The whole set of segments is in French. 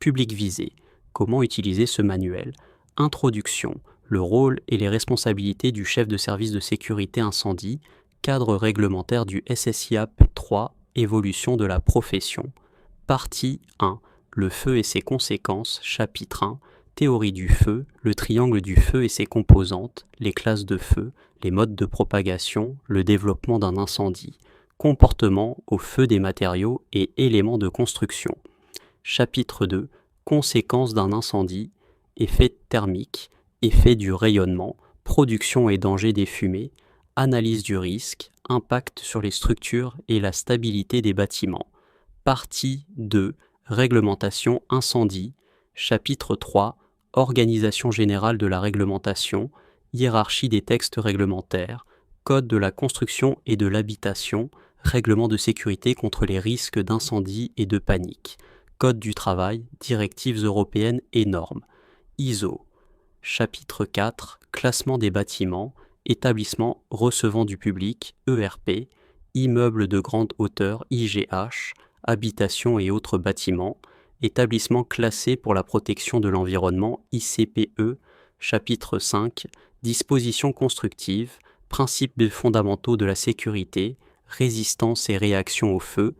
Public visé. Comment utiliser ce manuel? Introduction. Le rôle et les responsabilités du chef de service de sécurité incendie. Cadre réglementaire du SSIAP 3. Évolution de la profession. Partie 1. Le feu et ses conséquences. Chapitre 1. Théorie du feu, le triangle du feu et ses composantes, les classes de feu, les modes de propagation, le développement d'un incendie, comportement au feu des matériaux et éléments de construction. Chapitre 2. Conséquences d'un incendie, effet thermique, effet du rayonnement, production et danger des fumées, analyse du risque, impact sur les structures et la stabilité des bâtiments. Partie 2. Réglementation incendie. Chapitre 3. Organisation générale de la réglementation, hiérarchie des textes réglementaires, code de la construction et de l'habitation, règlement de sécurité contre les risques d'incendie et de panique, code du travail, directives européennes et normes, ISO. Chapitre 4. Classement des bâtiments, établissements recevant du public, ERP, immeubles de grande hauteur, IGH, habitations et autres bâtiments, établissements classés pour la protection de l'environnement, ICPE, chapitre 5, dispositions constructives, principes fondamentaux de la sécurité, résistance et réaction au feu,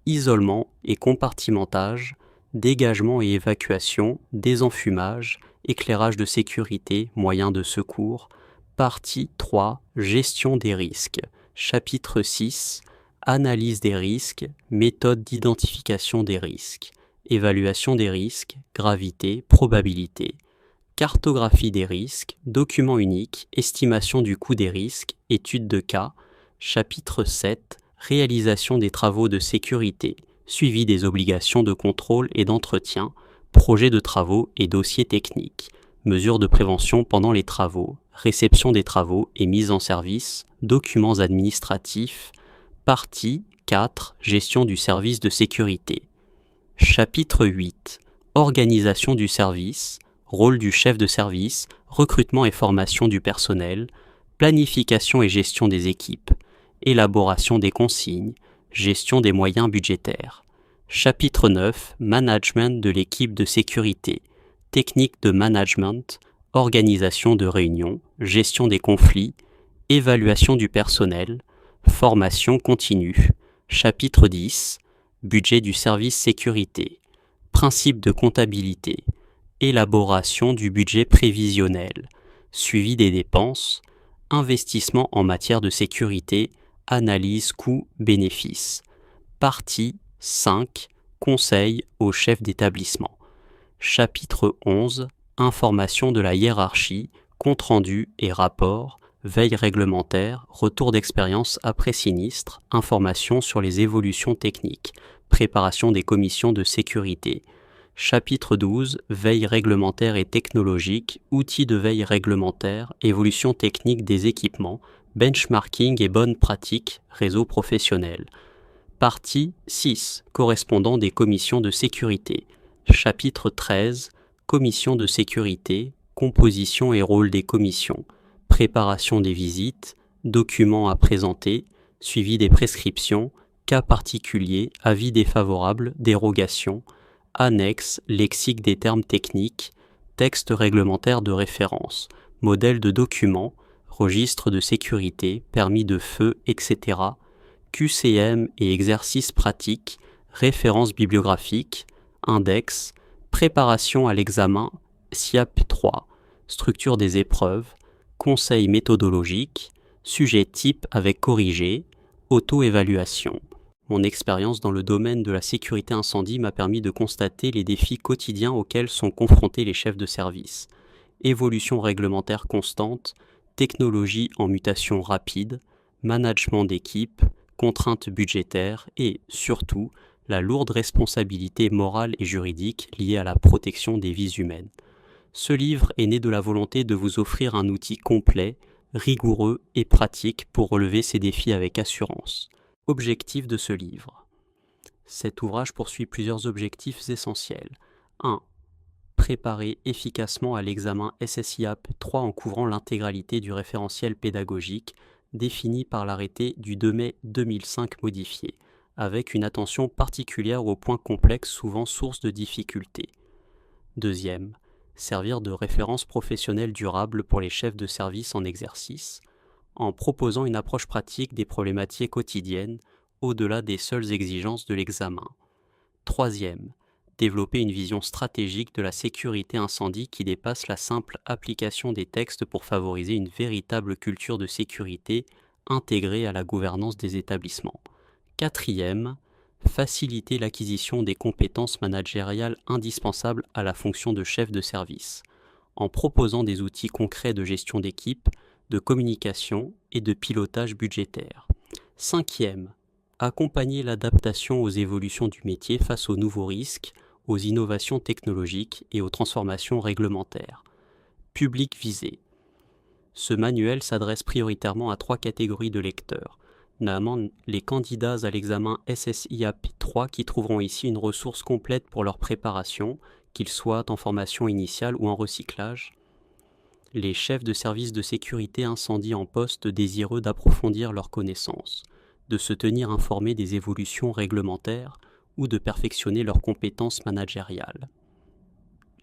isolement et compartimentage, dégagement et évacuation, désenfumage, éclairage de sécurité, moyens de secours, partie 3, gestion des risques, chapitre 6, analyse des risques, méthode d'identification des risques, évaluation des risques, gravité, probabilité, cartographie des risques, document unique, estimation du coût des risques, étude de cas, chapitre 7, réalisation des travaux de sécurité, suivi des obligations de contrôle et d'entretien, projet de travaux et dossiers techniques, mesures de prévention pendant les travaux, réception des travaux et mise en service, documents administratifs, partie 4, gestion du service de sécurité. Chapitre 8. Organisation du service, rôle du chef de service, recrutement et formation du personnel, planification et gestion des équipes, élaboration des consignes, gestion des moyens budgétaires. Chapitre 9. Management de l'équipe de sécurité, technique de management, organisation de réunions, gestion des conflits, évaluation du personnel, formation continue. Chapitre 10. Budget du service sécurité, principe de comptabilité, élaboration du budget prévisionnel, suivi des dépenses, investissement en matière de sécurité, analyse coût-bénéfice. Partie 5. Conseil au chef d'établissement. Chapitre 11. Information de la hiérarchie, compte-rendu et rapport, veille réglementaire, retour d'expérience après sinistre, information sur les évolutions techniques, préparation des commissions de sécurité. Chapitre 12. Veille réglementaire et technologique, outils de veille réglementaire, évolution technique des équipements, benchmarking et bonnes pratiques, réseau professionnel. Partie 6. Correspondant des commissions de sécurité. Chapitre 13. Commission de sécurité, composition et rôle des commissions, préparation des visites, documents à présenter, suivi des prescriptions, cas particuliers, avis défavorables, dérogations, annexe, lexique des termes techniques, texte réglementaire de référence, modèle de document, registre de sécurité, permis de feu, etc., QCM et exercices pratiques, références bibliographiques, index, préparation à l'examen, SIAP 3, structure des épreuves, conseil méthodologique, sujet type avec corrigé, auto-évaluation. Mon expérience dans le domaine de la sécurité incendie m'a permis de constater les défis quotidiens auxquels sont confrontés les chefs de service. Évolution réglementaire constante, technologie en mutation rapide, management d'équipe, contraintes budgétaires et, surtout, la lourde responsabilité morale et juridique liée à la protection des vies humaines. Ce livre est né de la volonté de vous offrir un outil complet, rigoureux et pratique pour relever ces défis avec assurance. Objectif de ce livre. Cet ouvrage poursuit plusieurs objectifs essentiels. 1. Préparer efficacement à l'examen SSIAP 3 en couvrant l'intégralité du référentiel pédagogique défini par l'arrêté du 2 mai 2005 modifié, avec une attention particulière aux points complexes souvent source de difficultés. Deuxième, servir de référence professionnelle durable pour les chefs de service en exercice, en proposant une approche pratique des problématiques quotidiennes au-delà des seules exigences de l'examen. Troisième, développer une vision stratégique de la sécurité incendie qui dépasse la simple application des textes pour favoriser une véritable culture de sécurité intégrée à la gouvernance des établissements. Quatrième, faciliter l'acquisition des compétences managériales indispensables à la fonction de chef de service, en proposant des outils concrets de gestion d'équipe, de communication et de pilotage budgétaire. Cinquième, accompagner l'adaptation aux évolutions du métier face aux nouveaux risques, aux innovations technologiques et aux transformations réglementaires. Public visé. Ce manuel s'adresse prioritairement à 3 catégories de lecteurs, notamment les candidats à l'examen SSIAP 3 qui trouveront ici une ressource complète pour leur préparation, qu'ils soient en formation initiale ou en recyclage, les chefs de service de sécurité incendie en poste désireux d'approfondir leurs connaissances, de se tenir informés des évolutions réglementaires ou de perfectionner leurs compétences managériales.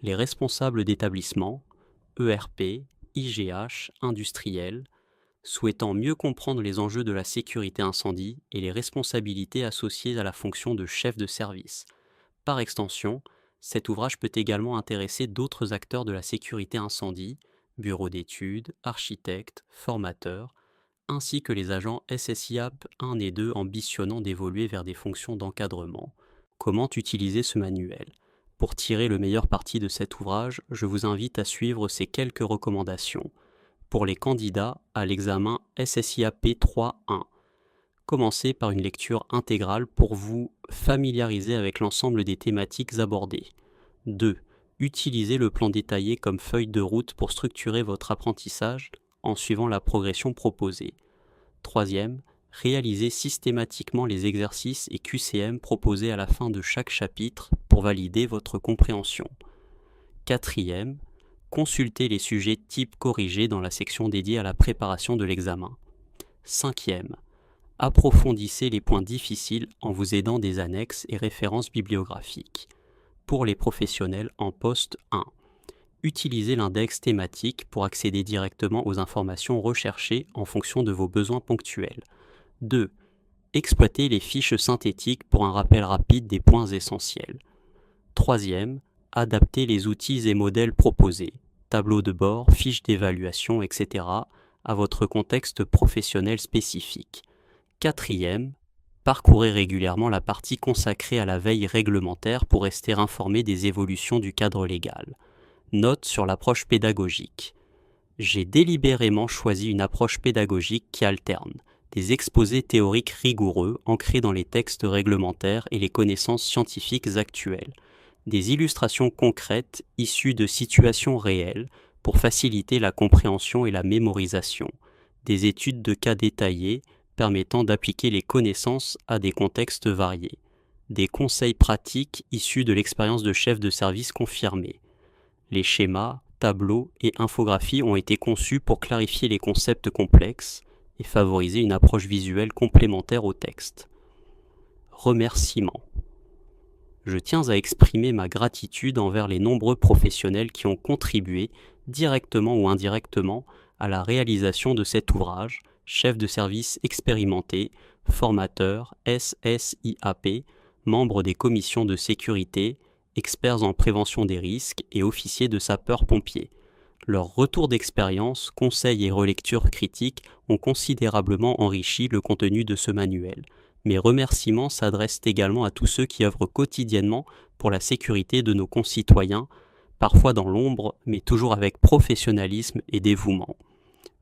Les responsables d'établissements, ERP, IGH, industriels, souhaitant mieux comprendre les enjeux de la sécurité incendie et les responsabilités associées à la fonction de chef de service. Par extension, cet ouvrage peut également intéresser d'autres acteurs de la sécurité incendie, bureaux d'études, architectes, formateurs, ainsi que les agents SSIAP 1 et 2 ambitionnant d'évoluer vers des fonctions d'encadrement. Comment utiliser ce manuel ? Pour tirer le meilleur parti de cet ouvrage, je vous invite à suivre ces quelques recommandations. Pour les candidats à l'examen SSIAP 3.1, commencez par une lecture intégrale pour vous familiariser avec l'ensemble des thématiques abordées. 2. Utilisez le plan détaillé comme feuille de route pour structurer votre apprentissage en suivant la progression proposée. 3e, réalisez systématiquement les exercices et QCM proposés à la fin de chaque chapitre pour valider votre compréhension. 4e, consultez les sujets types corrigés dans la section dédiée à la préparation de l'examen. 5e, approfondissez les points difficiles en vous aidant des annexes et références bibliographiques. Pour les professionnels en poste 1, utilisez l'index thématique pour accéder directement aux informations recherchées en fonction de vos besoins ponctuels. 2. Exploitez les fiches synthétiques pour un rappel rapide des points essentiels. 3e, adaptez les outils et modèles proposés, tableaux de bord, fiches d'évaluation, etc., à votre contexte professionnel spécifique. 4e, parcourez régulièrement la partie consacrée à la veille réglementaire pour rester informé des évolutions du cadre légal. Note sur l'approche pédagogique. J'ai délibérément choisi une approche pédagogique qui alterne des exposés théoriques rigoureux ancrés dans les textes réglementaires et les connaissances scientifiques actuelles, des illustrations concrètes issues de situations réelles pour faciliter la compréhension et la mémorisation, des études de cas détaillées permettant d'appliquer les connaissances à des contextes variés, des conseils pratiques issus de l'expérience de chefs de service confirmés. Les schémas, tableaux et infographies ont été conçus pour clarifier les concepts complexes et favoriser une approche visuelle complémentaire au texte. Remerciements. Je tiens à exprimer ma gratitude envers les nombreux professionnels qui ont contribué, directement ou indirectement, à la réalisation de cet ouvrage, chefs de service expérimentés, formateurs, SSIAP, membres des commissions de sécurité, experts en prévention des risques et officiers de sapeurs-pompiers. Leurs retours d'expérience, conseils et relectures critiques ont considérablement enrichi le contenu de ce manuel. Mes remerciements s'adressent également à tous ceux qui œuvrent quotidiennement pour la sécurité de nos concitoyens, parfois dans l'ombre, mais toujours avec professionnalisme et dévouement.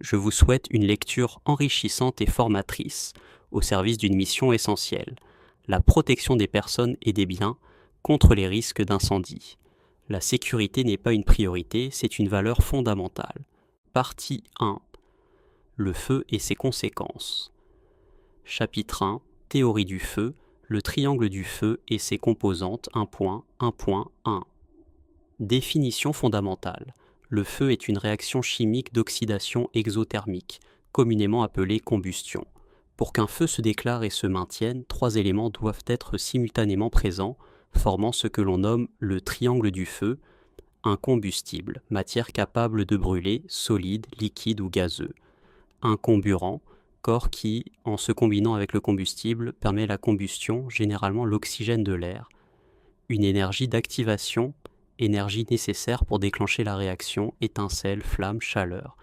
Je vous souhaite une lecture enrichissante et formatrice, au service d'une mission essentielle, la protection des personnes et des biens contre les risques d'incendie. La sécurité n'est pas une priorité, c'est une valeur fondamentale. Partie 1. Le feu et ses conséquences. Chapitre 1. Théorie du feu, le triangle du feu et ses composantes 1.1.1. Définition fondamentale. Le feu est une réaction chimique d'oxydation exothermique, communément appelée combustion. Pour qu'un feu se déclare et se maintienne, 3 éléments doivent être simultanément présents, formant ce que l'on nomme le triangle du feu, Un combustible, matière capable de brûler, solide, liquide ou gazeux. Un comburant, corps qui, en se combinant avec le combustible, permet la combustion, généralement l'oxygène de l'air. Une énergie d'activation, énergie nécessaire pour déclencher la réaction, étincelle, flamme, chaleur.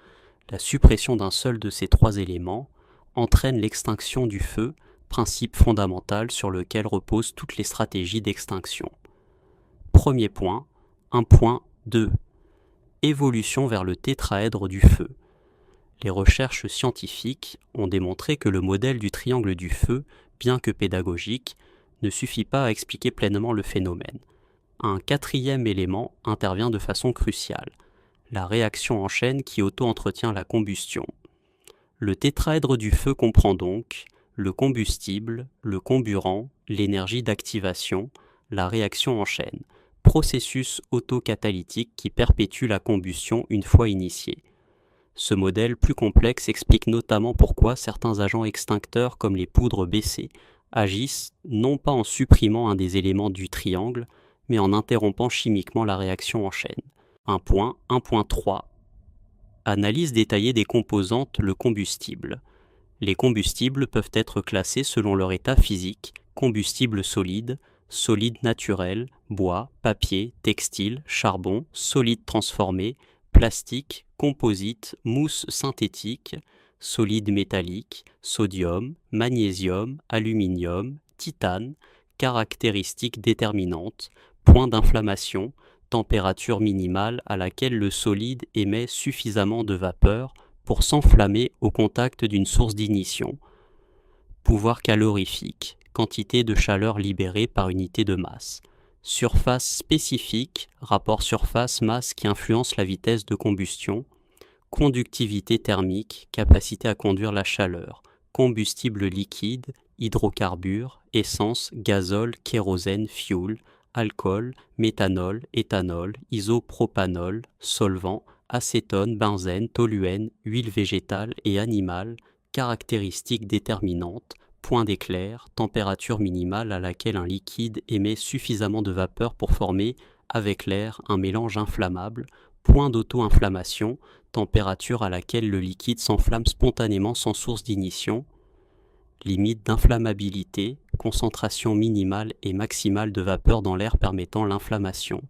La suppression d'un seul de ces trois éléments entraîne l'extinction du feu, principe fondamental sur lequel reposent toutes les stratégies d'extinction. Premier point, 1.2. Évolution vers le tétraèdre du feu. Les recherches scientifiques ont démontré que le modèle du triangle du feu, bien que pédagogique, ne suffit pas à expliquer pleinement le phénomène. Un quatrième élément intervient de façon cruciale, la réaction en chaîne qui auto-entretient la combustion. Le tétraèdre du feu comprend donc le combustible, le comburant, l'énergie d'activation, la réaction en chaîne, processus autocatalytique qui perpétue la combustion une fois initiée. Ce modèle plus complexe explique notamment pourquoi certains agents extincteurs comme les poudres BC agissent non pas en supprimant un des éléments du triangle, mais en interrompant chimiquement la réaction en chaîne. 1.3. Analyse détaillée des composantes, le combustible. Les combustibles peuvent être classés selon leur état physique, combustible solide, solide naturel, bois, papier, textile, charbon, solide transformé, plastique, composite, mousse synthétique, solide métallique, sodium, magnésium, aluminium, titane, caractéristiques déterminantes, point d'inflammation, température minimale à laquelle le solide émet suffisamment de vapeur pour s'enflammer au contact d'une source d'ignition. Pouvoir calorifique, quantité de chaleur libérée par unité de masse. Surface spécifique, rapport surface-masse qui influence la vitesse de combustion. Conductivité thermique, capacité à conduire la chaleur. Combustible liquide, hydrocarbures, essence, gazole, kérosène, fioul, alcool, méthanol, éthanol, isopropanol, solvant, acétone, benzène, toluène, huile végétale et animale, caractéristiques déterminantes, point d'éclair, température minimale à laquelle un liquide émet suffisamment de vapeur pour former, avec l'air, un mélange inflammable, point d'auto-inflammation, température à laquelle le liquide s'enflamme spontanément sans source d'ignition, limite d'inflammabilité, concentration minimale et maximale de vapeur dans l'air permettant l'inflammation.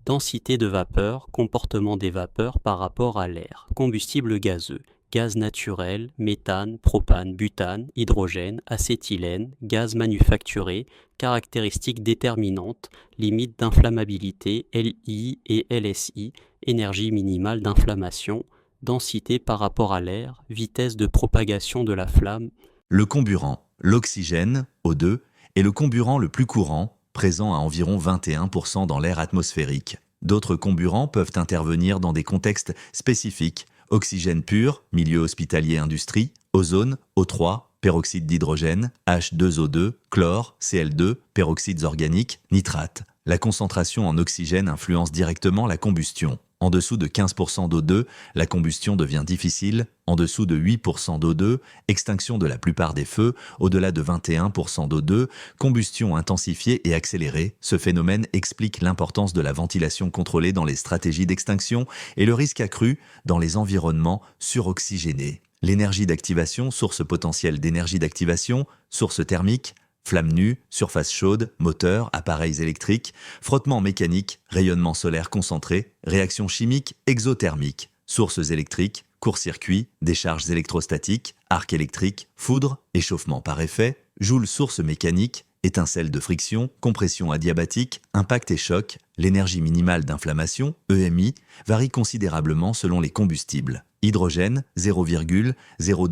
Densité de vapeur, comportement des vapeurs par rapport à l'air, combustible gazeux, gaz naturel, méthane, propane, butane, hydrogène, acétylène, gaz manufacturé, caractéristiques déterminantes, limite d'inflammabilité, LI et LSI, énergie minimale d'inflammation, densité par rapport à l'air, vitesse de propagation de la flamme. Le comburant, l'oxygène, O2, est le comburant le plus courant, présent à environ 21% dans l'air atmosphérique. D'autres comburants peuvent intervenir dans des contextes spécifiques. Oxygène pur, milieu hospitalier-industrie, ozone, O3, peroxyde d'hydrogène, H2O2, chlore, Cl2, peroxydes organiques, nitrates. La concentration en oxygène influence directement la combustion. En dessous de 15% d'O2, la combustion devient difficile. En dessous de 8% d'O2, extinction de la plupart des feux. Au-delà de 21% d'O2, combustion intensifiée et accélérée. Ce phénomène explique l'importance de la ventilation contrôlée dans les stratégies d'extinction et le risque accru dans les environnements suroxygénés. L'énergie d'activation, source potentielle d'énergie d'activation, source thermique, flamme nue, surface chaude, moteur, appareils électriques, frottement mécanique, rayonnement solaire concentré, réaction chimique, exothermique, sources électriques, court-circuit, décharges électrostatiques, arc électrique, foudre, échauffement par effet, joule source mécanique, étincelle de friction, compression adiabatique, impact et choc, l'énergie minimale d'inflammation, EMI, varie considérablement selon les combustibles. Hydrogène, 0,02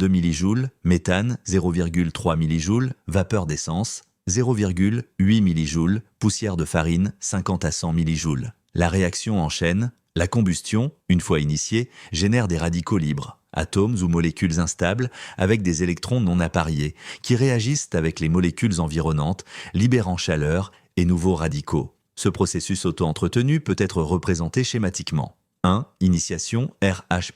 mJ, méthane, 0,3 mJ, vapeur d'essence, 0,8 mJ, poussière de farine, 50 à 100 mJ. La réaction en chaîne, la combustion, une fois initiée, génère des radicaux libres, atomes ou molécules instables avec des électrons non appariés, qui réagissent avec les molécules environnantes, libérant chaleur et nouveaux radicaux. Ce processus auto-entretenu peut être représenté schématiquement. 1. Initiation, RH+,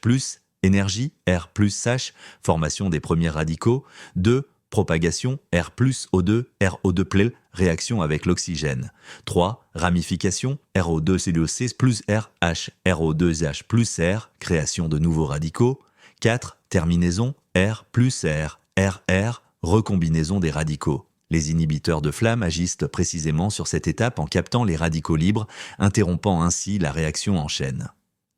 énergie, R plus H, formation des premiers radicaux. 2. Propagation, R plus O2, RO2 réaction avec l'oxygène. 3. Ramification, RO2COC plus RH, RO2H plus R, création de nouveaux radicaux. 4. Terminaison, R plus R, RR, recombinaison des radicaux. Les inhibiteurs de flamme agissent précisément sur cette étape en captant les radicaux libres, interrompant ainsi la réaction en chaîne.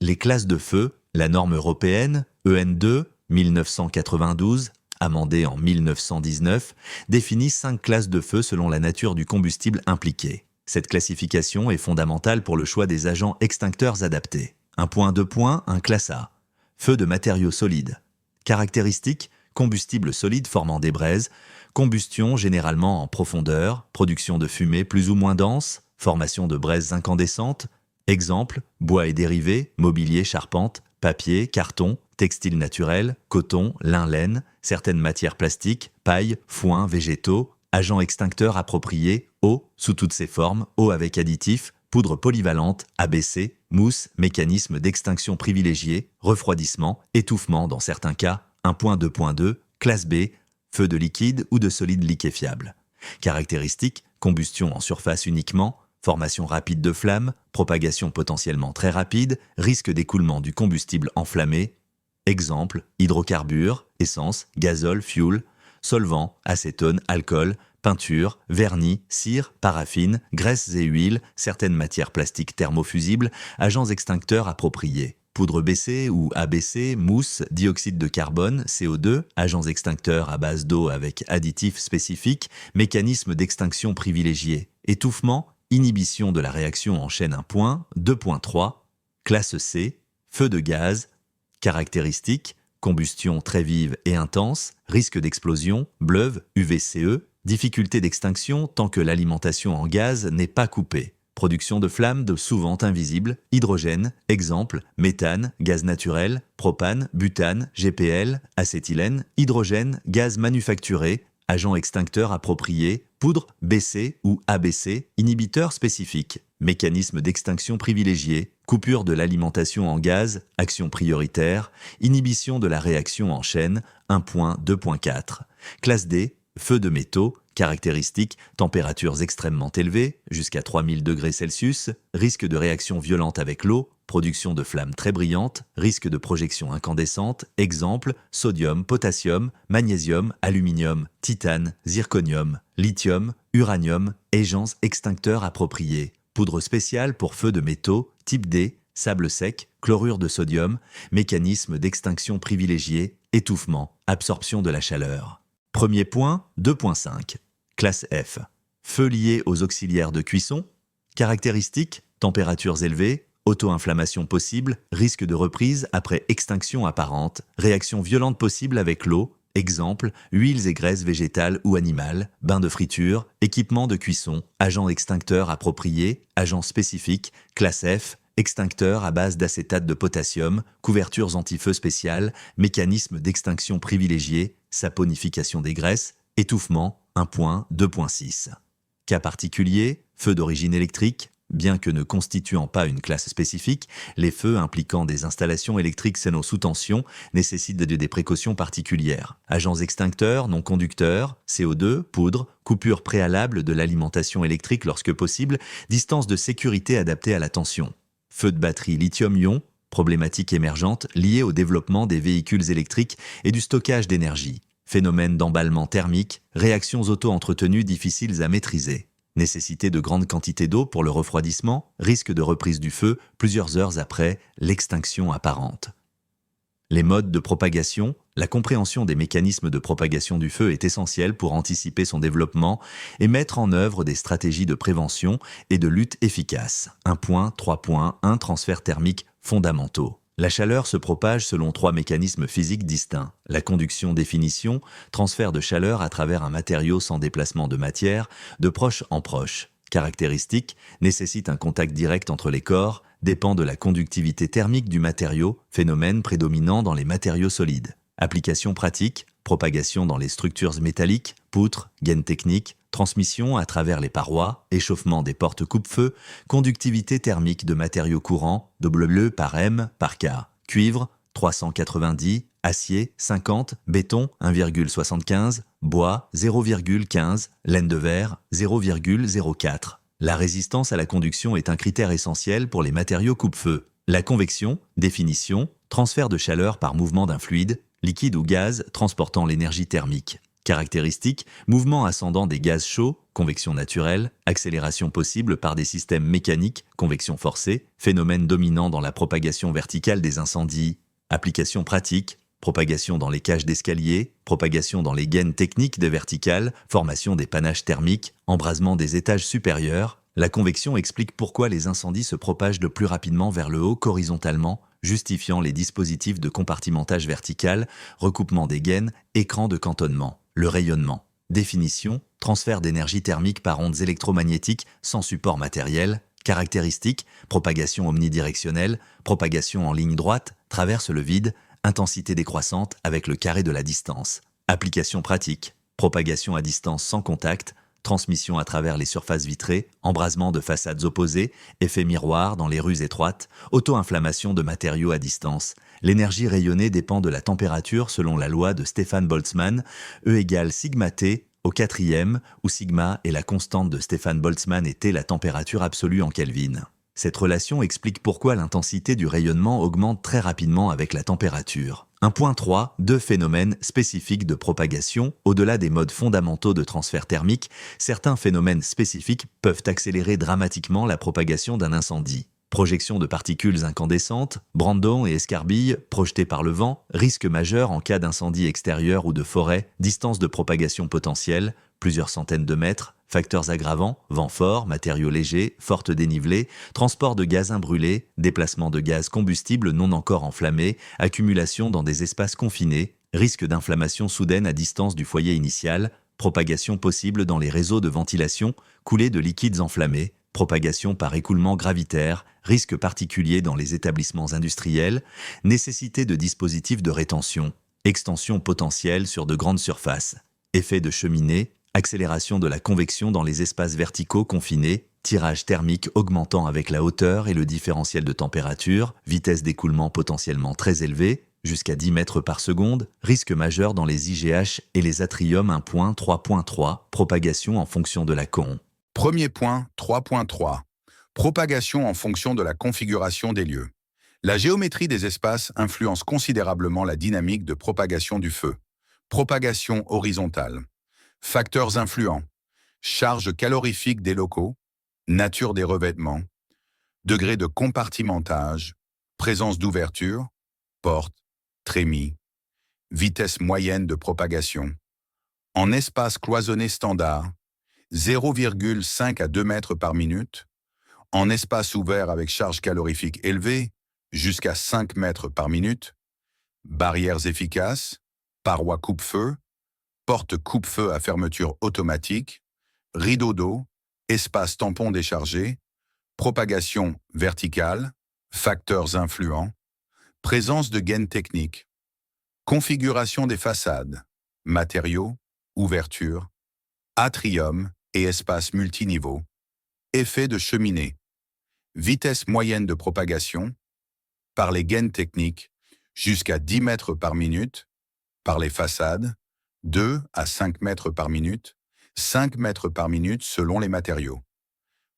Les classes de feu, la norme européenne, EN2, 1992, amendée en 1919, définit 5 classes de feu selon la nature du combustible impliqué. Cette classification est fondamentale pour le choix des agents extincteurs adaptés. 1.2. Classe A. Feu de matériaux solides. Caractéristiques, combustible solide formant des braises, combustion généralement en profondeur, production de fumée plus ou moins dense, formation de braises incandescentes. Exemple, bois et dérivés, mobilier, charpente, papier, carton, textile naturel, coton, lin, laine, certaines matières plastiques, paille, foin, végétaux, agents extincteurs appropriés, eau sous toutes ses formes, eau avec additifs, poudre polyvalente, ABC, mousse, mécanisme d'extinction privilégié, refroidissement, étouffement dans certains cas. 1.2.2, classe B, feu de liquide ou de solide liquéfiable. Caractéristiques, combustion en surface uniquement, formation rapide de flamme, propagation potentiellement très rapide, risque d'écoulement du combustible enflammé. Exemple, hydrocarbures, essence, gazole, fuel, solvant, acétone, alcool, peinture, vernis, cire, paraffine, graisses et huiles, certaines matières plastiques thermofusibles, agents extincteurs appropriés. Poudre BC ou ABC, mousse, dioxyde de carbone, CO2, agents extincteurs à base d'eau avec additifs spécifiques, mécanisme d'extinction privilégié, étouffement, inhibition de la réaction en chaîne 1.2.3, classe C, feu de gaz, caractéristiques, combustion très vive et intense, risque d'explosion, bleuve, UVCE, difficulté d'extinction tant que l'alimentation en gaz n'est pas coupée. Production de flammes de souvent invisibles, hydrogène, exemple, méthane, gaz naturel, propane, butane, GPL, acétylène, hydrogène, gaz manufacturé, agent extincteur approprié, poudre BC ou ABC, inhibiteur spécifique, mécanisme d'extinction privilégié, coupure de l'alimentation en gaz, action prioritaire, inhibition de la réaction en chaîne, 1.2.4. Classe D, feu de métaux, caractéristiques, températures extrêmement élevées, jusqu'à 3000 degrés Celsius, risque de réaction violente avec l'eau, production de flammes très brillantes, risque de projection incandescente, exemple, sodium, potassium, magnésium, aluminium, titane, zirconium, lithium, uranium, agents extincteurs appropriés, poudre spéciale pour feu de métaux, type D, sable sec, chlorure de sodium, mécanisme d'extinction privilégié, étouffement, absorption de la chaleur. Premier point, 2.5. Classe F. Feu lié aux auxiliaires de cuisson. Caractéristiques, températures élevées, auto-inflammation possible, risque de reprise après extinction apparente, réaction violente possible avec l'eau, exemple, huiles et graisses végétales ou animales, bain de friture, équipement de cuisson, agent extincteur approprié, agent spécifique, classe F, extincteur à base d'acétate de potassium, couvertures anti-feu spéciales, mécanisme d'extinction privilégié, saponification des graisses, étouffement, 1.2.6. Cas particulier, feu d'origine électrique. Bien que ne constituant pas une classe spécifique, les feux impliquant des installations électriques sous tension nécessitent des précautions particulières. Agents extincteurs, non conducteurs, CO2, poudre, coupure préalable de l'alimentation électrique lorsque possible, distance de sécurité adaptée à la tension. Feu de batterie lithium-ion, problématique émergente liée au développement des véhicules électriques et du stockage d'énergie. Phénomène d'emballement thermique, réactions auto-entretenues difficiles à maîtriser. Nécessité de grandes quantités d'eau pour le refroidissement, risque de reprise du feu plusieurs heures après l'extinction apparente. Les modes de propagation, la compréhension des mécanismes de propagation du feu est essentielle pour anticiper son développement et mettre en œuvre des stratégies de prévention et de lutte efficaces. 1.3.1 Transferts thermiques fondamentaux. La chaleur se propage selon 3 mécanismes physiques distincts. La conduction-définition, transfert de chaleur à travers un matériau sans déplacement de matière, de proche en proche. Caractéristique, nécessite un contact direct entre les corps, dépend de la conductivité thermique du matériau, phénomène prédominant dans les matériaux solides. Application pratique, propagation dans les structures métalliques, poutres, gaines techniques, transmission à travers les parois, échauffement des portes coupe-feu, conductivité thermique de matériaux courants, W par M par K, cuivre, 390, acier, 50, béton, 1,75, bois 0,15, laine de verre 0,04. La résistance à la conduction est un critère essentiel pour les matériaux coupe-feu. La convection, définition, transfert de chaleur par mouvement d'un fluide, liquide ou gaz transportant l'énergie thermique. Caractéristiques, mouvement ascendant des gaz chauds, convection naturelle, accélération possible par des systèmes mécaniques, convection forcée, phénomène dominant dans la propagation verticale des incendies. Application pratique, propagation dans les cages d'escalier, propagation dans les gaines techniques des verticales, formation des panaches thermiques, embrasement des étages supérieurs. La convection explique pourquoi les incendies se propagent de plus rapidement vers le haut qu'horizontalement, justifiant les dispositifs de compartimentage vertical, recoupement des gaines, écran de cantonnement. Le rayonnement. Définition, transfert d'énergie thermique par ondes électromagnétiques sans support matériel. Caractéristiques, propagation omnidirectionnelle, propagation en ligne droite, traverse le vide, intensité décroissante avec le carré de la distance. Application pratique, propagation à distance sans contact, transmission à travers les surfaces vitrées, embrasement de façades opposées, effet miroir dans les rues étroites, auto-inflammation de matériaux à distance. L'énergie rayonnée dépend de la température selon la loi de Stefan Boltzmann, E égale sigma T au quatrième, où sigma est la constante de Stefan Boltzmann et T la température absolue en Kelvin. Cette relation explique pourquoi l'intensité du rayonnement augmente très rapidement avec la température. 1.3. Deux phénomènes spécifiques de propagation. Au-delà des modes fondamentaux de transfert thermique, certains phénomènes spécifiques peuvent accélérer dramatiquement la propagation d'un incendie. Projection de particules incandescentes, brandons et escarbilles projetés par le vent, risque majeur en cas d'incendie extérieur ou de forêt, distance de propagation potentielle, plusieurs centaines de mètres, facteurs aggravants, vent fort, matériaux légers, forte dénivelée, transport de gaz imbrûlé, déplacement de gaz combustible non encore enflammé, accumulation dans des espaces confinés, risque d'inflammation soudaine à distance du foyer initial, propagation possible dans les réseaux de ventilation, coulée de liquides enflammés, propagation par écoulement gravitaire, risque particulier dans les établissements industriels, nécessité de dispositifs de rétention, extension potentielle sur de grandes surfaces, effet de cheminée, accélération de la convection dans les espaces verticaux confinés, tirage thermique augmentant avec la hauteur et le différentiel de température, vitesse d'écoulement potentiellement très élevée, jusqu'à 10 mètres par seconde, risque majeur dans les IGH et les atriums 1.3.3, propagation en fonction de la con. Premier point, 3.3. Propagation en fonction de la configuration des lieux. La géométrie des espaces influence considérablement la dynamique de propagation du feu. Propagation horizontale. Facteurs influents. Charge calorifique des locaux, nature des revêtements, degré de compartimentage, présence d'ouverture, porte, trémies, vitesse moyenne de propagation. En espace cloisonné standard, 0,5 à 2 mètres par minute, en espace ouvert avec charge calorifique élevée, jusqu'à 5 mètres par minute, barrières efficaces, parois coupe-feu, porte coupe-feu à fermeture automatique, rideau d'eau, espace tampon déchargé, propagation verticale, facteurs influents, présence de gaines techniques, configuration des façades, matériaux, ouverture, atrium et espace multiniveau, effet de cheminée, vitesse moyenne de propagation, par les gaines techniques, jusqu'à 10 mètres par minute, par les façades, 2 à 5 mètres par minute, 5 mètres par minute selon les matériaux.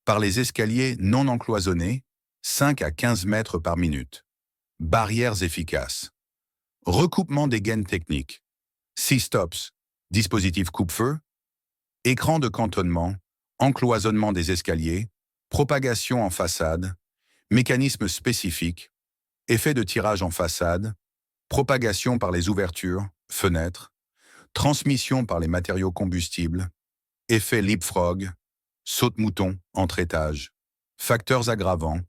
Par les escaliers non encloisonnés, 5 à 15 mètres par minute. Barrières efficaces. Recoupement des gaines techniques. 6 stops, dispositif coupe-feu, écran de cantonnement, encloisonnement des escaliers, propagation en façade, mécanisme spécifique, effet de tirage en façade, propagation par les ouvertures, fenêtres, transmission par les matériaux combustibles, effet leapfrog, saute-mouton entre étages, facteurs aggravants,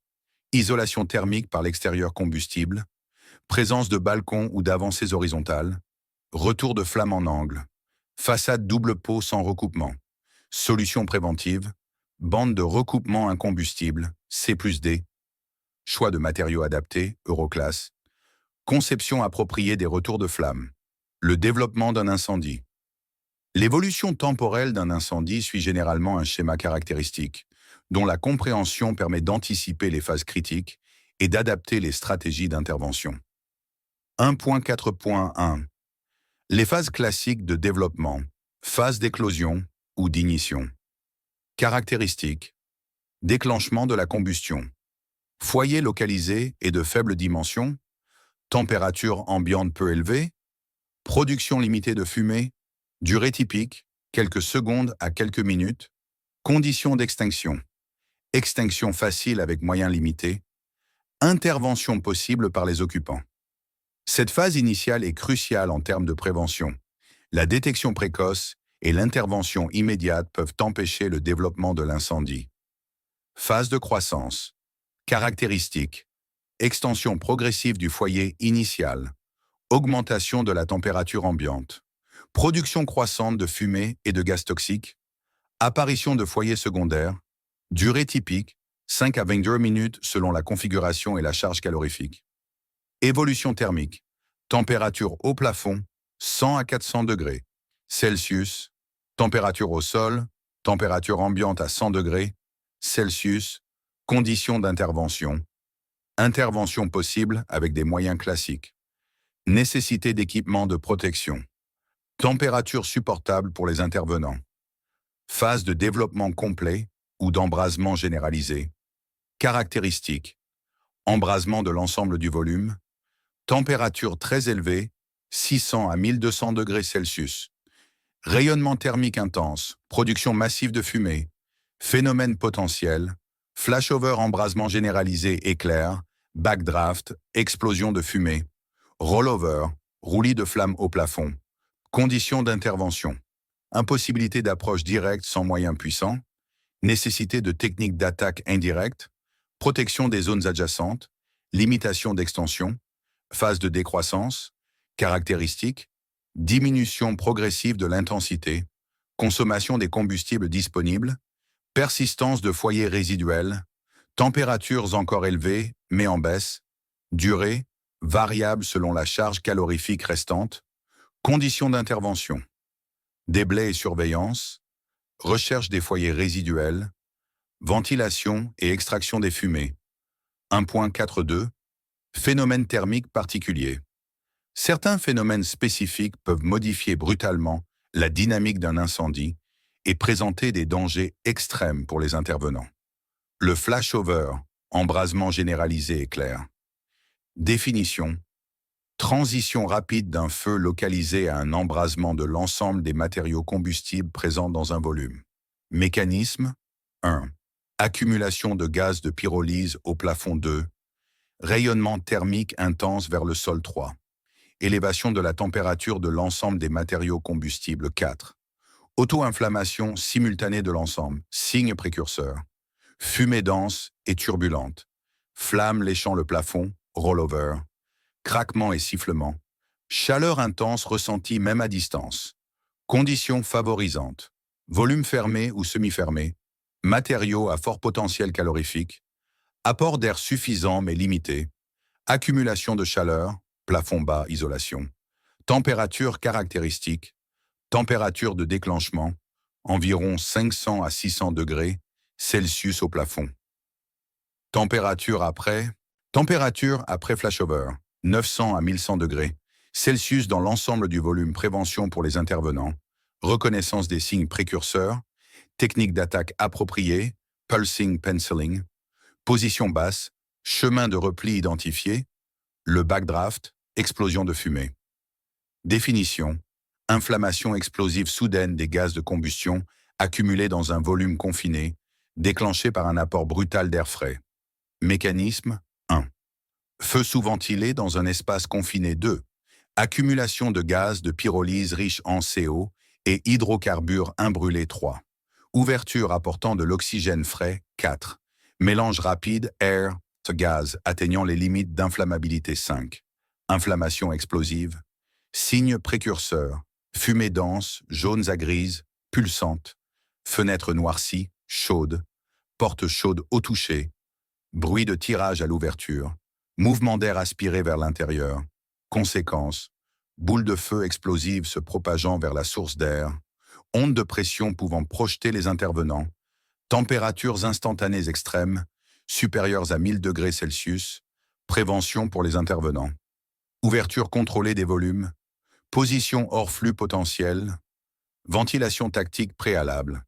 isolation thermique par l'extérieur combustible, présence de balcons ou d'avancées horizontales, retour de flamme en angle, façade double pot sans recoupement, solution préventive, bande de recoupement incombustible, C+D, choix de matériaux adaptés, Euroclass, conception appropriée des retours de flamme, le développement d'un incendie. L'évolution temporelle d'un incendie suit généralement un schéma caractéristique, dont la compréhension permet d'anticiper les phases critiques et d'adapter les stratégies d'intervention. 1.4.1. Les phases classiques de développement. Phase d'éclosion ou d'ignition. Caractéristiques. Déclenchement de la combustion. Foyer localisé et de faible dimension. Température ambiante peu élevée. Production limitée de fumée. Durée typique, quelques secondes à quelques minutes. Conditions d'extinction. Extinction facile avec moyens limités. Intervention possible par les occupants. Cette phase initiale est cruciale en termes de prévention. La détection précoce et l'intervention immédiate peuvent empêcher le développement de l'incendie. Phase de croissance. Caractéristiques. Extension progressive du foyer initial. Augmentation de la température ambiante. Production croissante de fumée et de gaz toxiques. Apparition de foyers secondaires. Durée typique, 5 à 22 minutes selon la configuration et la charge calorifique. Évolution thermique. Température au plafond, 100 à 400 degrés. Celsius. Température au sol, température ambiante à 100 degrés. Celsius. Conditions d'intervention. Intervention possible avec des moyens classiques. Nécessité d'équipement de protection. Température supportable pour les intervenants. Phase de développement complet ou d'embrasement généralisé. Caractéristiques. Embrasement de l'ensemble du volume. Température très élevée, 600 à 1200 degrés Celsius. Rayonnement thermique intense, production massive de fumée. Phénomène potentiel. Flashover embrasement généralisé éclair. Backdraft, explosion de fumée. Rollover, roulis de flammes au plafond. Conditions d'intervention. Impossibilité d'approche directe sans moyens puissants. Nécessité de techniques d'attaque indirecte. Protection des zones adjacentes. Limitation d'extension. Phase de décroissance. Caractéristiques. Diminution progressive de l'intensité. Consommation des combustibles disponibles. Persistance de foyers résiduels. Températures encore élevées, mais en baisse. Durée, variable selon la charge calorifique restante. Conditions d'intervention. Déblai et surveillance. Recherche des foyers résiduels. Ventilation et extraction des fumées. 1.42. Phénomène thermique particulier. Certains phénomènes spécifiques peuvent modifier brutalement la dynamique d'un incendie et présenter des dangers extrêmes pour les intervenants. Le flashover, embrasement généralisé éclair. Définition. Transition rapide d'un feu localisé à un embrasement de l'ensemble des matériaux combustibles présents dans un volume. Mécanisme 1. Accumulation de gaz de pyrolyse au plafond 2. Rayonnement thermique intense vers le sol 3. Élévation de la température de l'ensemble des matériaux combustibles 4. Auto-inflammation simultanée de l'ensemble, signe précurseur. Fumée dense et turbulente. Flamme léchant le plafond, rollover. Craquement et sifflement. Chaleur intense ressentie même à distance. Conditions favorisantes. Volume fermé ou semi-fermé. Matériaux à fort potentiel calorifique. Apport d'air suffisant mais limité. Accumulation de chaleur, plafond bas, isolation. Température caractéristique. Température de déclenchement, environ 500 à 600 degrés Celsius au plafond. Température après flashover, 900 à 1100 degrés Celsius dans l'ensemble du volume. Prévention pour les intervenants. Reconnaissance des signes précurseurs. Technique d'attaque appropriée. Pulsing penciling. Position basse. Chemin de repli identifié. Le backdraft. Explosion de fumée. Définition. Inflammation explosive soudaine des gaz de combustion accumulés dans un volume confiné, déclenchée par un apport brutal d'air frais. Mécanisme 1. Feu sous-ventilé dans un espace confiné 2. Accumulation de gaz de pyrolyse riche en CO et hydrocarbures imbrûlés 3. Ouverture apportant de l'oxygène frais 4. Mélange rapide air-gaz atteignant les limites d'inflammabilité 5. Inflammation explosive. Signes précurseurs. Fumée dense, jaunes à grises, pulsante. Fenêtre noircie, chaude. Porte chaude au toucher. Bruit de tirage à l'ouverture. Mouvement d'air aspiré vers l'intérieur. Conséquences. Boule de feu explosive se propageant vers la source d'air. Onde de pression pouvant projeter les intervenants. Températures instantanées extrêmes, supérieures à 1000 degrés Celsius. Prévention pour les intervenants. Ouverture contrôlée des volumes. Position hors flux potentiel. ventilation tactique préalable,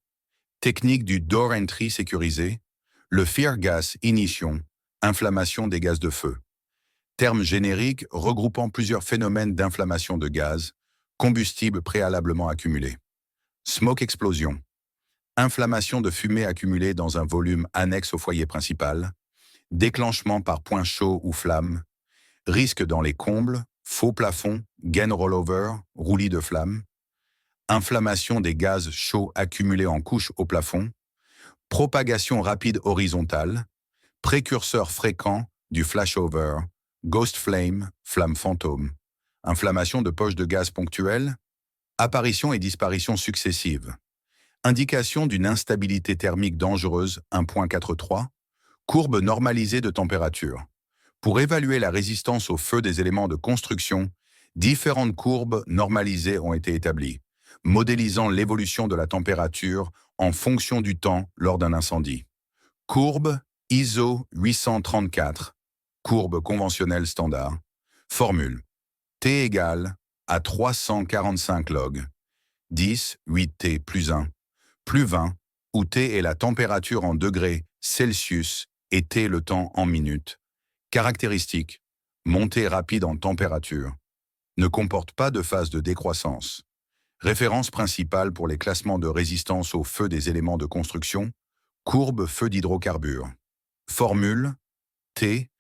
technique du door entry sécurisé, le fear gas ignition, inflammation des gaz de feu. Terme générique regroupant plusieurs phénomènes d'inflammation de gaz, combustible préalablement accumulé. Smoke explosion, inflammation de fumée accumulée dans un volume annexe au foyer principal, déclenchement par point chaud ou flamme, risque dans les combles, faux plafonds, gain rollover, roulis de flamme, inflammation des gaz chauds accumulés en couche au plafond, propagation rapide horizontale, précurseur fréquent du flashover, ghost flame, flamme fantôme, inflammation de poches de gaz ponctuelle, apparition et disparition successives, indication d'une instabilité thermique dangereuse 1.43, courbe normalisée de température. Pour évaluer la résistance au feu des éléments de construction, différentes courbes normalisées ont été établies, modélisant l'évolution de la température en fonction du temps lors d'un incendie. Courbe ISO 834, courbe conventionnelle standard. Formule T égale à 345 log 10, 8T plus 1, plus 20, où T est la température en degrés Celsius et T le temps en minutes. Caractéristique, montée rapide en température. Ne comporte pas de phase de décroissance. Référence principale pour les classements de résistance au feu des éléments de construction, courbe feu d'hydrocarbures. Formule T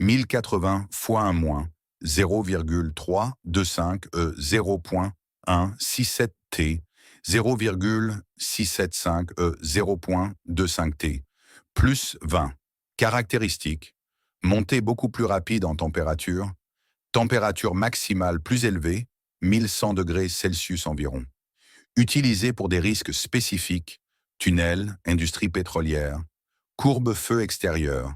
1080 fois 1 moins 0,325 E 0.167 T 0,675 E 0.25 T plus 20. Caractéristique, montée beaucoup plus rapide en température, température maximale plus élevée, 1100 degrés Celsius environ. Utilisée pour des risques spécifiques, tunnels, industrie pétrolière, courbe feu extérieur,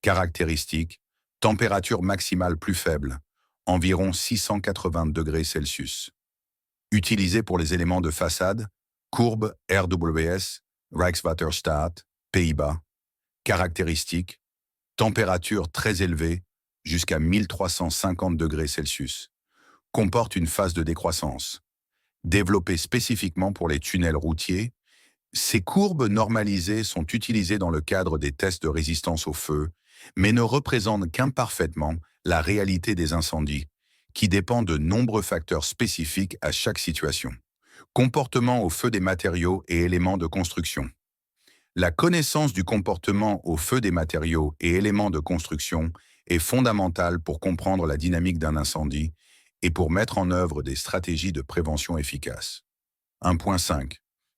caractéristique, température maximale plus faible, environ 680 degrés Celsius. Utilisée pour les éléments de façade, courbe RWS, Rijkswaterstaat, Pays-Bas, caractéristique, température très élevée, jusqu'à 1350 degrés Celsius. Comporte une phase de décroissance. Développée spécifiquement pour les tunnels routiers, ces courbes normalisées sont utilisées dans le cadre des tests de résistance au feu, mais ne représentent qu'imparfaitement la réalité des incendies, qui dépend de nombreux facteurs spécifiques à chaque situation. Comportement au feu des matériaux et éléments de construction. La connaissance du comportement au feu des matériaux et éléments de construction est fondamentale pour comprendre la dynamique d'un incendie et pour mettre en œuvre des stratégies de prévention efficaces. 1.5.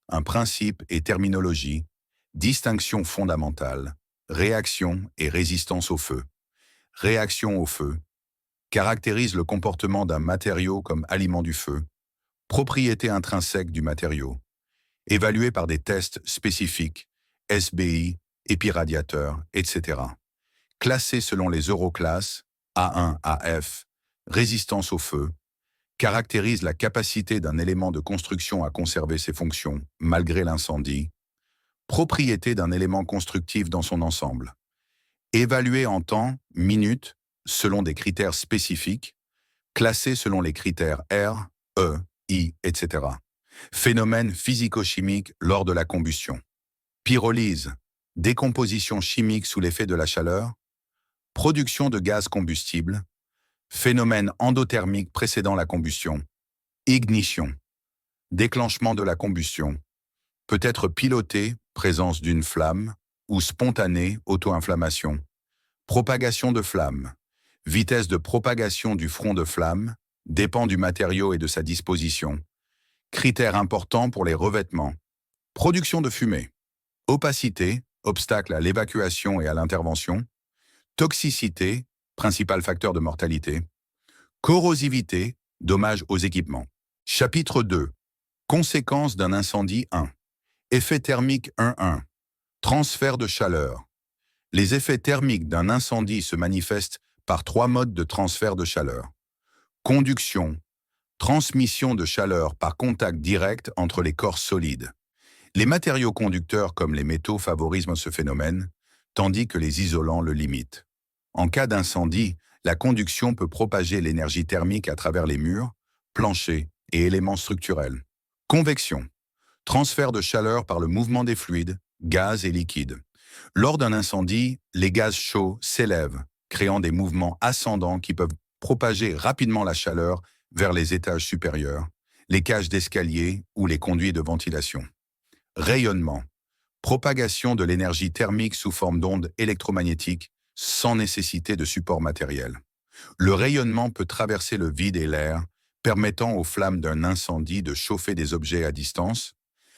Un principe et terminologie, distinction fondamentale, réaction et résistance au feu. Réaction au feu caractérise le comportement d'un matériau comme aliment du feu, propriété intrinsèque du matériau, évalué par des tests spécifiques, SBI, épiradiateur, etc. Classé selon les euroclasses, A1 à F, résistance au feu, caractérise la capacité d'un élément de construction à conserver ses fonctions malgré l'incendie, propriété d'un élément constructif dans son ensemble, évalué en temps, minutes, selon des critères spécifiques, classé selon les critères R, E, I, etc. Phénomène physico-chimique lors de la combustion. Pyrolyse, décomposition chimique sous l'effet de la chaleur, production de gaz combustible, phénomène endothermique précédant la combustion, ignition, déclenchement de la combustion, peut être piloté, présence d'une flamme, ou spontanée, auto-inflammation, propagation de flamme, vitesse de propagation du front de flamme, dépend du matériau et de sa disposition, critères importants pour les revêtements, production de fumée, opacité, obstacle à l'évacuation et à l'intervention, toxicité, principal facteur de mortalité, corrosivité, dommages aux équipements. Chapitre 2. Conséquences d'un incendie 1. Effet thermique 1.1. Transfert de chaleur. Les effets thermiques d'un incendie se manifestent par 3 modes de transfert de chaleur. Conduction, transmission de chaleur par contact direct entre les corps solides. Les matériaux conducteurs comme les métaux favorisent ce phénomène, tandis que les isolants le limitent. En cas d'incendie, la conduction peut propager l'énergie thermique à travers les murs, planchers et éléments structurels. Convection. Transfert de chaleur par le mouvement des fluides, gaz et liquides. Lors d'un incendie, les gaz chauds s'élèvent, créant des mouvements ascendants qui peuvent propager rapidement la chaleur vers les étages supérieurs, les cages d'escalier ou les conduits de ventilation. Rayonnement. Propagation de l'énergie thermique sous forme d'ondes électromagnétiques sans nécessité de support matériel. Le rayonnement peut traverser le vide et l'air, permettant aux flammes d'un incendie de chauffer des objets à distance,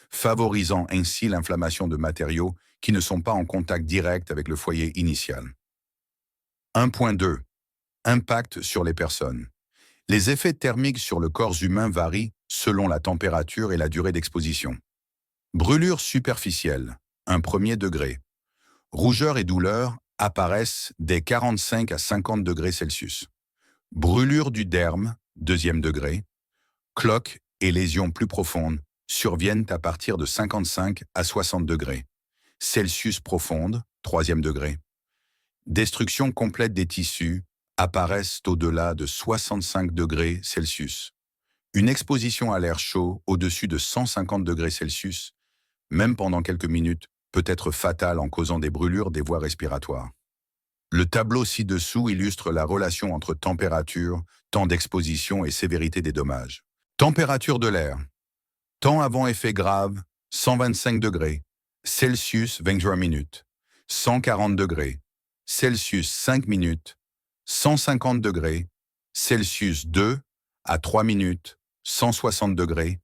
favorisant ainsi l'inflammation de matériaux qui ne sont pas en contact direct avec le foyer initial. 1.2. Impact sur les personnes. Les effets thermiques sur le corps humain varient selon la température et la durée d'exposition. Brûlure superficielle, un premier degré. Rougeur et douleur apparaissent dès 45 à 50 degrés Celsius. Brûlure du derme, deuxième degré. Cloques et lésions plus profondes surviennent à partir de 55 à 60 degrés. Celsius profonde, troisième degré. Destruction complète des tissus apparaissent au-delà de 65 degrés Celsius. Une exposition à l'air chaud au-dessus de 150 degrés Celsius, même pendant quelques minutes, peut être fatale en causant des brûlures des voies respiratoires. Le tableau ci-dessous illustre la relation entre température, temps d'exposition et sévérité des dommages. Température de l'air. Temps avant effet grave, 125 degrés, Celsius 23 minutes. 140 degrés, Celsius 5 minutes. 150 degrés, Celsius 2 à 3 minutes. 160 degrés,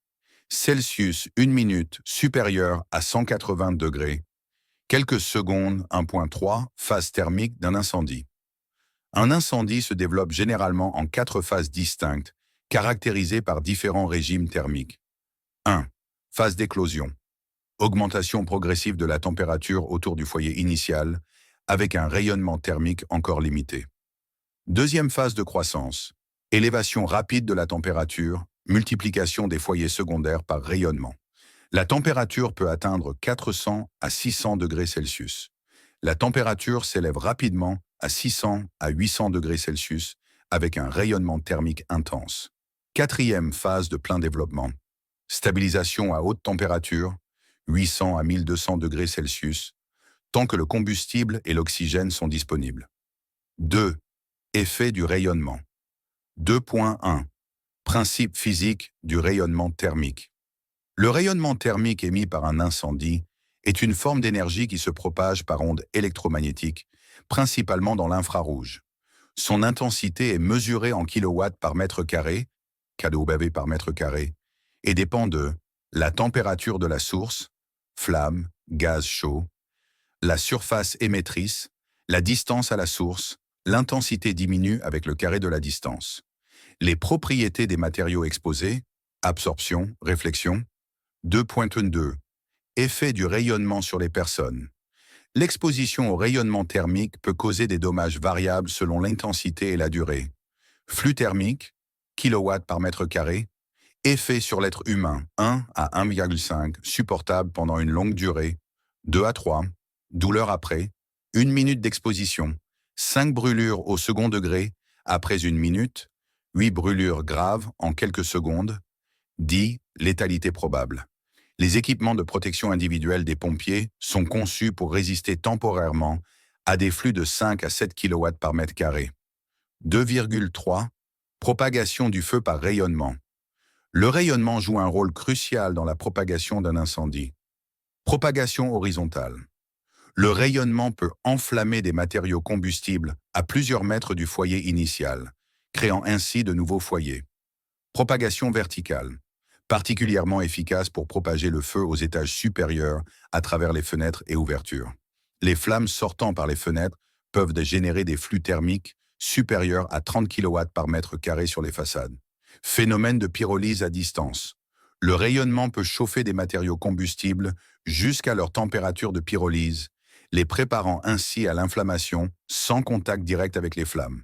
Celsius 1 minute supérieur à 180 degrés. Quelques secondes, 1.3, phase thermique d'un incendie. Un incendie se développe généralement en 4 phases distinctes, caractérisées par différents régimes thermiques. 1. Phase d'éclosion. Augmentation progressive de la température autour du foyer initial, avec un rayonnement thermique encore limité. Deuxième phase de croissance. Élévation rapide de la température, multiplication des foyers secondaires par rayonnement. La température peut atteindre 400 à 600 degrés Celsius. La température s'élève rapidement à 600 à 800 degrés Celsius avec un rayonnement thermique intense. Quatrième phase de plein développement. Stabilisation à haute température, 800 à 1200 degrés Celsius, tant que le combustible et l'oxygène sont disponibles. 2. Effet du rayonnement. 2.1. Principe physique du rayonnement thermique. Le rayonnement thermique émis par un incendie est une forme d'énergie qui se propage par ondes électromagnétiques, principalement dans l'infrarouge. Son intensité est mesurée en kilowatts par mètre carré, kW par mètre carré, et dépend de la température de la source, flamme, gaz chaud, la surface émettrice, la distance à la source, l'intensité diminue avec le carré de la distance. Les propriétés des matériaux exposés, absorption, réflexion. 2.2. Effet du rayonnement sur les personnes. L'exposition au rayonnement thermique peut causer des dommages variables selon l'intensité et la durée. Flux thermique, kilowatts par mètre carré. Effet sur l'être humain, 1 à 1,5, supportable pendant une longue durée. 2 à 3. Douleur après. 1 minute d'exposition. 5 brûlures au second degré après 1 minute. 8 brûlures graves en quelques secondes. 10. Létalité probable. Les équipements de protection individuelle des pompiers sont conçus pour résister temporairement à des flux de 5 à 7 kW par mètre carré. 2,3. Propagation du feu par rayonnement. Le rayonnement joue un rôle crucial dans la propagation d'un incendie. Propagation horizontale. Le rayonnement peut enflammer des matériaux combustibles à plusieurs mètres du foyer initial, créant ainsi de nouveaux foyers. Propagation verticale. Particulièrement efficace pour propager le feu aux étages supérieurs à travers les fenêtres et ouvertures. Les flammes sortant par les fenêtres peuvent générer des flux thermiques supérieurs à 30 kW par mètre carré sur les façades. Phénomène de pyrolyse à distance. Le rayonnement peut chauffer des matériaux combustibles jusqu'à leur température de pyrolyse, les préparant ainsi à l'inflammation sans contact direct avec les flammes.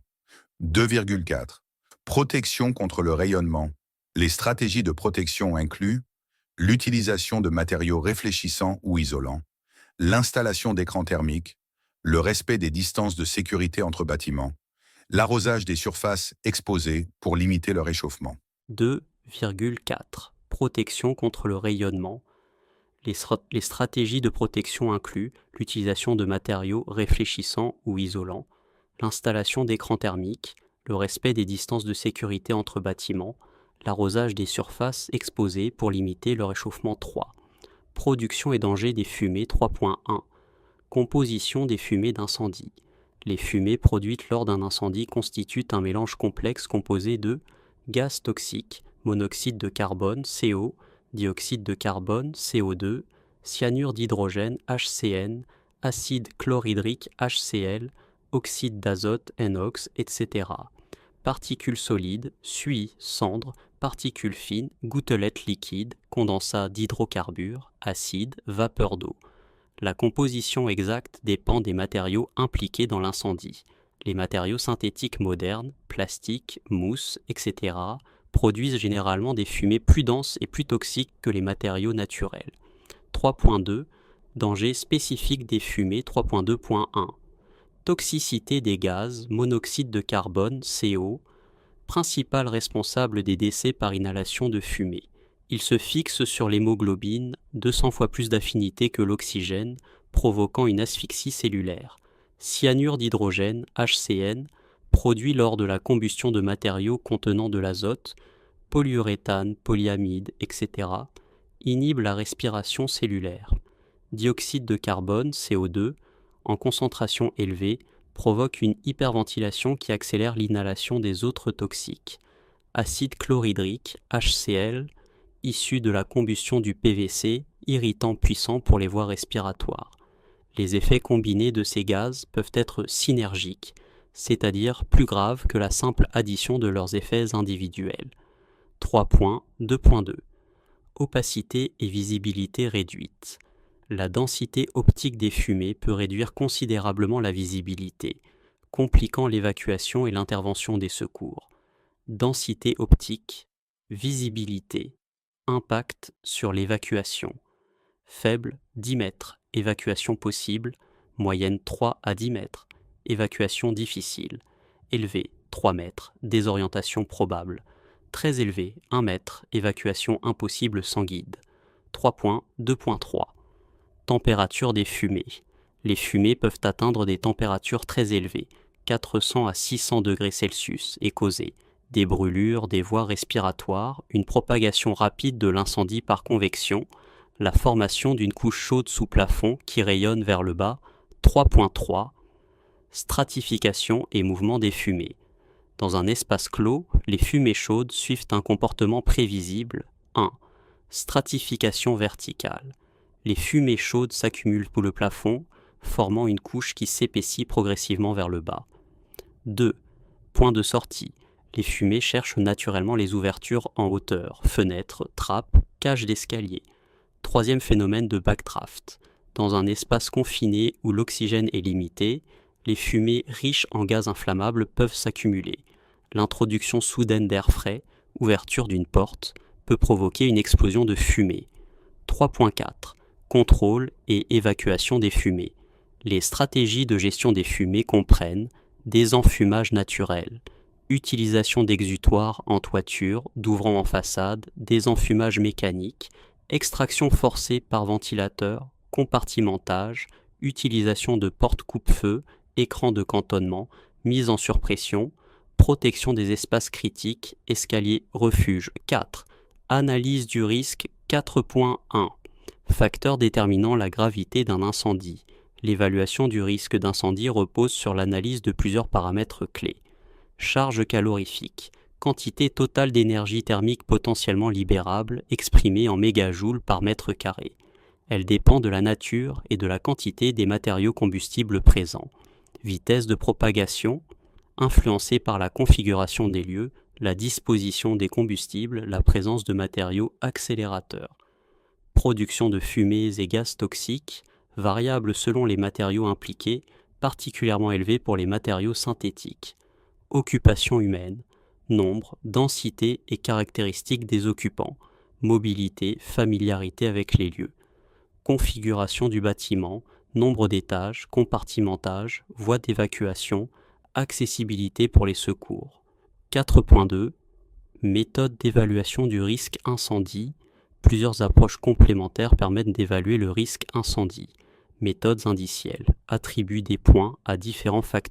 2,4. Protection contre le rayonnement. Les stratégies de protection incluent l'utilisation de matériaux réfléchissants ou isolants, l'installation d'écrans thermiques, le respect des distances de sécurité entre bâtiments, l'arrosage des surfaces exposées pour limiter le réchauffement. 2,4. protection contre le rayonnement. Les stratégies de protection incluent l'utilisation de matériaux réfléchissants ou isolants, l'installation d'écrans thermiques, le respect des distances de sécurité entre bâtiments, l'arrosage des surfaces exposées pour limiter le réchauffement 3. Production et danger des fumées 3.1. Composition des fumées d'incendie. Les fumées produites lors d'un incendie constituent un mélange complexe composé de gaz toxiques, monoxyde de carbone, CO, dioxyde de carbone, CO2, cyanure d'hydrogène, HCN, acide chlorhydrique, HCl, oxyde d'azote, NOx, etc. Particules solides, suie, cendres, particules fines, gouttelettes liquides, condensats d'hydrocarbures, acides, vapeur d'eau. La composition exacte dépend des matériaux impliqués dans l'incendie. Les matériaux synthétiques modernes, plastiques, mousse, etc., produisent généralement des fumées plus denses et plus toxiques que les matériaux naturels. 3.2 Danger spécifique des fumées 3.2.1 Toxicité des gaz, monoxyde de carbone, CO, principal responsable des décès par inhalation de fumée. Il se fixe sur l'hémoglobine, 200 fois plus d'affinité que l'oxygène, provoquant une asphyxie cellulaire. Cyanure d'hydrogène, HCN, produit lors de la combustion de matériaux contenant de l'azote, polyuréthane, polyamide, etc., inhibe la respiration cellulaire. Dioxyde de carbone, CO2, en concentration élevée, provoque une hyperventilation qui accélère l'inhalation des autres toxiques. Acide chlorhydrique, HCl, issu de la combustion du PVC, irritant puissant pour les voies respiratoires. Les effets combinés de ces gaz peuvent être synergiques, c'est-à-dire plus graves que la simple addition de leurs effets individuels. 3.2.2 Opacité et visibilité réduite. La densité optique des fumées peut réduire considérablement la visibilité, compliquant l'évacuation et l'intervention des secours. Densité optique, visibilité, impact sur l'évacuation. Faible, 10 mètres, évacuation possible, moyenne 3 à 10 mètres, évacuation difficile. Élevé, 3 mètres, désorientation probable. Très élevé, 1 mètre, évacuation impossible sans guide. 3.2.3 Température des fumées. Les fumées peuvent atteindre des températures très élevées, 400 à 600 degrés Celsius, et causer des brûlures des voies respiratoires, une propagation rapide de l'incendie par convection, la formation d'une couche chaude sous plafond qui rayonne vers le bas. 3.3 Stratification et mouvement des fumées. Dans un espace clos, les fumées chaudes suivent un comportement prévisible. 1. Stratification verticale. Les fumées chaudes s'accumulent sous le plafond, formant une couche qui s'épaissit progressivement vers le bas. 2. Point de sortie. Les fumées cherchent naturellement les ouvertures en hauteur, fenêtres, trappes, cages d'escalier. Troisième phénomène de backdraft. Dans un espace confiné où l'oxygène est limité, les fumées riches en gaz inflammables peuvent s'accumuler. L'introduction soudaine d'air frais, ouverture d'une porte, peut provoquer une explosion de fumée. 3.4 Contrôle et évacuation des fumées. Les stratégies de gestion des fumées comprennent désenfumage naturel, utilisation d'exutoires en toiture, d'ouvrants en façade, désenfumage mécanique, extraction forcée par ventilateur, compartimentage, utilisation de portes coupe-feu, écran de cantonnement, mise en surpression, protection des espaces critiques, escalier refuge. 4. Analyse du risque 4.1. Facteurs déterminant la gravité d'un incendie. L'évaluation du risque d'incendie repose sur l'analyse de plusieurs paramètres clés. Charge calorifique, quantité totale d'énergie thermique potentiellement libérable exprimée en mégajoules par mètre carré. Elle dépend de la nature et de la quantité des matériaux combustibles présents. Vitesse de propagation, influencée par la configuration des lieux, la disposition des combustibles, la présence de matériaux accélérateurs. Production de fumées et gaz toxiques, variable selon les matériaux impliqués, particulièrement élevée pour les matériaux synthétiques. Occupation humaine, nombre, densité et caractéristiques des occupants, mobilité, familiarité avec les lieux. Configuration du bâtiment, nombre d'étages, compartimentage, voies d'évacuation, accessibilité pour les secours. 4.2 Méthode d'évaluation du risque incendie. Plusieurs approches complémentaires permettent d'évaluer le risque incendie. Méthodes indicielles. Attribue des points à différents facteurs